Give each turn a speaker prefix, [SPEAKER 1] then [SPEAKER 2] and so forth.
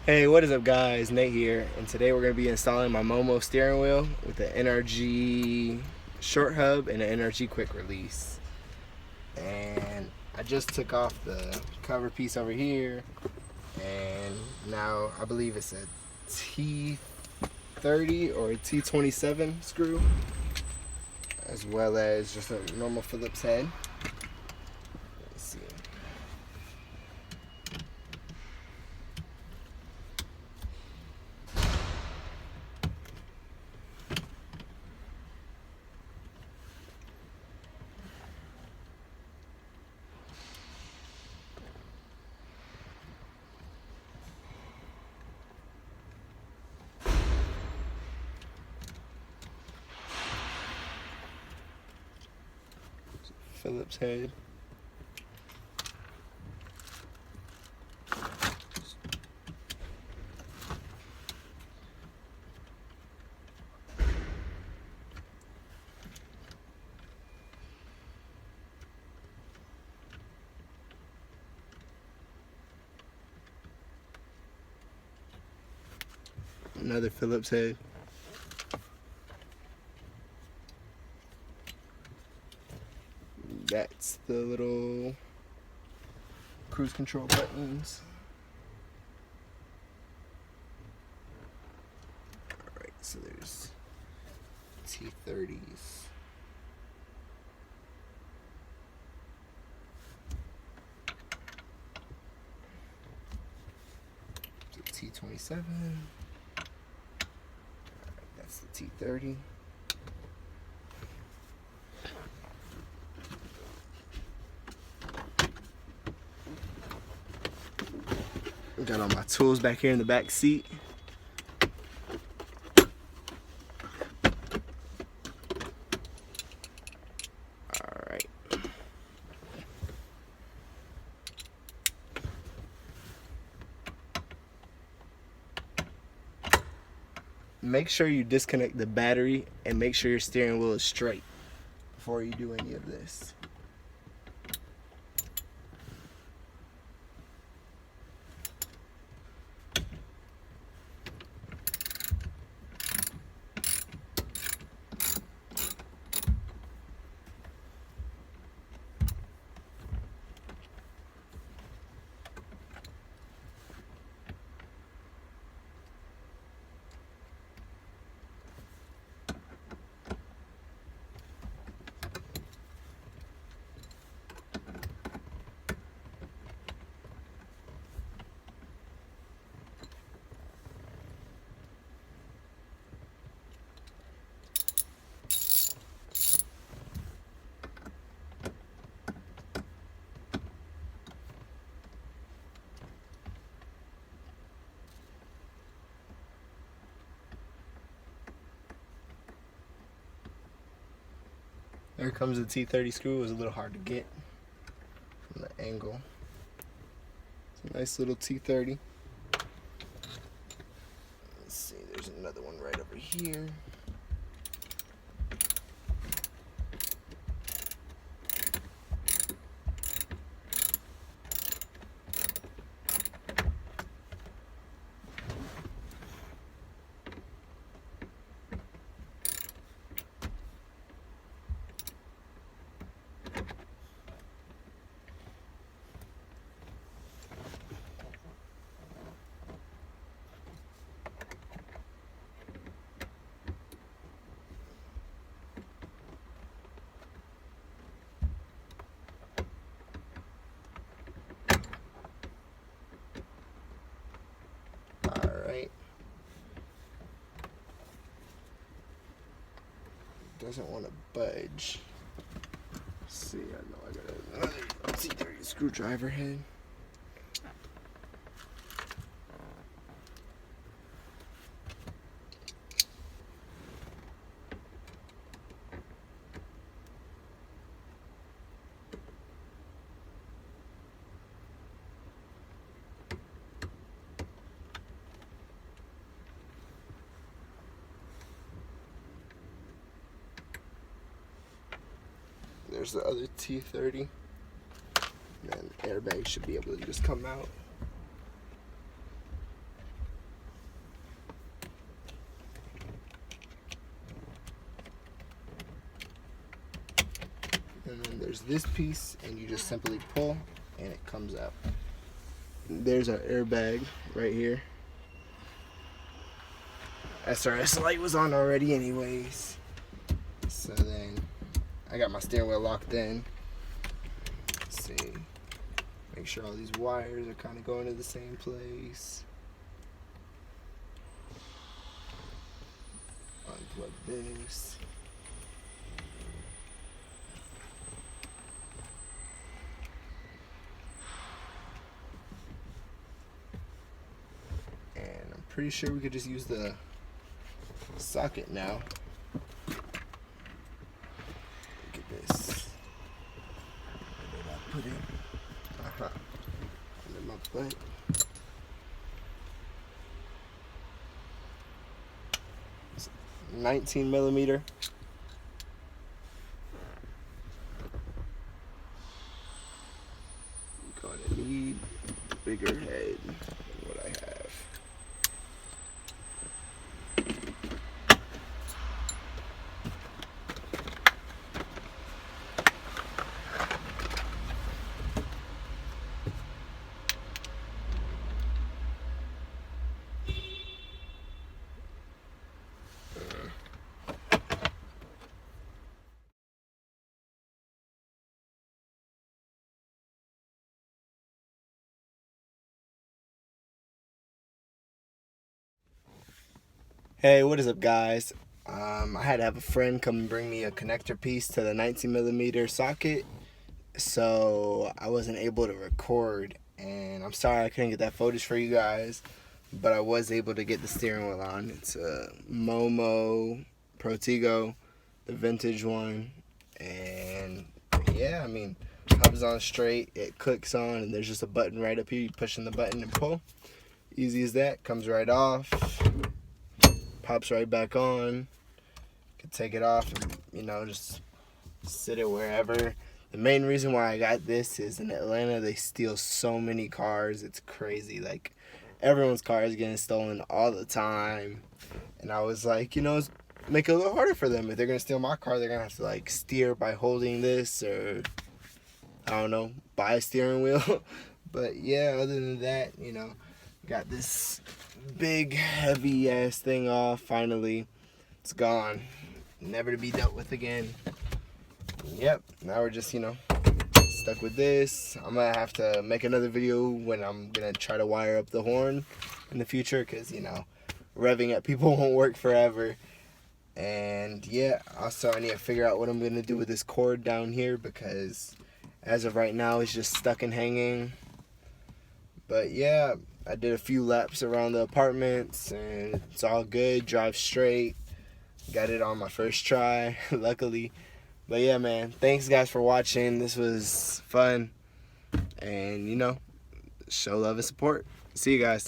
[SPEAKER 1] Hey, what is up guys? Nate here, and today we're going to be installing my Momo steering wheel with the NRG short hub and an NRG quick release. And I just took off the cover piece over here, and now I believe it's a T30 or a T27 screw, as well as just a normal Phillips head. Let's see. Phillips head. Another Phillips head. That's the little cruise control buttons. Alright, so there's T30s. T27. Alright, that's the T30. Got all my tools back here in the back seat. Alright. Make sure you disconnect the battery and make sure your steering wheel is straight before you do any of this. There comes the T30 screw. It was a little hard to get from the angle. It's a nice little T30. Let's see, there's another one right over here. Alright. Doesn't want to budge. Let's see, I know I got another T30 screwdriver head. There's the other T30. And airbag should be able to just come out. there's this piece, and you just simply pull and it comes out. There's our airbag right here. SRS light was on already anyways. So then I got my steering wheel locked in. Let's see. Make sure all these wires are kind of going to the same place. Unplug this. And I'm pretty sure we could just use the socket now. Look at this. Where did I put it? Under my butt. It's 19 millimeter. I'm gonna need a bigger head than what I have. Hey, what is up, guys? I had to have a friend come and bring me a connector piece to the 19 millimeter socket, so I wasn't able to record, and I'm sorry I couldn't get that footage for you guys, but I was able to get the steering wheel on. It's a Momo Protego, the vintage one, and yeah, I mean, hub's on straight, it clicks on, and there's just a button right up here. You push in the button and pull. Easy as that. Comes right off. Pops right back on. Could take it off and, you know, just sit it wherever. The main reason why I got this is in Atlanta they steal so many cars. It's crazy. Like, everyone's car is getting stolen all the time. And I was like, you know, make it a little harder for them. If they're gonna steal my car, they're gonna have to like steer by holding this, or I don't know, buy a steering wheel. But yeah, other than that, you know, got this big heavy ass thing off. Finally, it's gone, never to be dealt with again. Yep, now we're just, you know, stuck with this. I'm gonna have to make another video when I'm gonna try to wire up the horn in the future, because, you know, revving at people won't work forever. And yeah, also I need to figure out what I'm gonna do with this cord down here, because as of right now it's just stuck and hanging. But yeah, I did a few laps around the apartments and it's all good. Drive straight. Got it on my first try, luckily. But yeah, man, thanks guys for watching. This was fun. And, you know, show love and support. See you guys.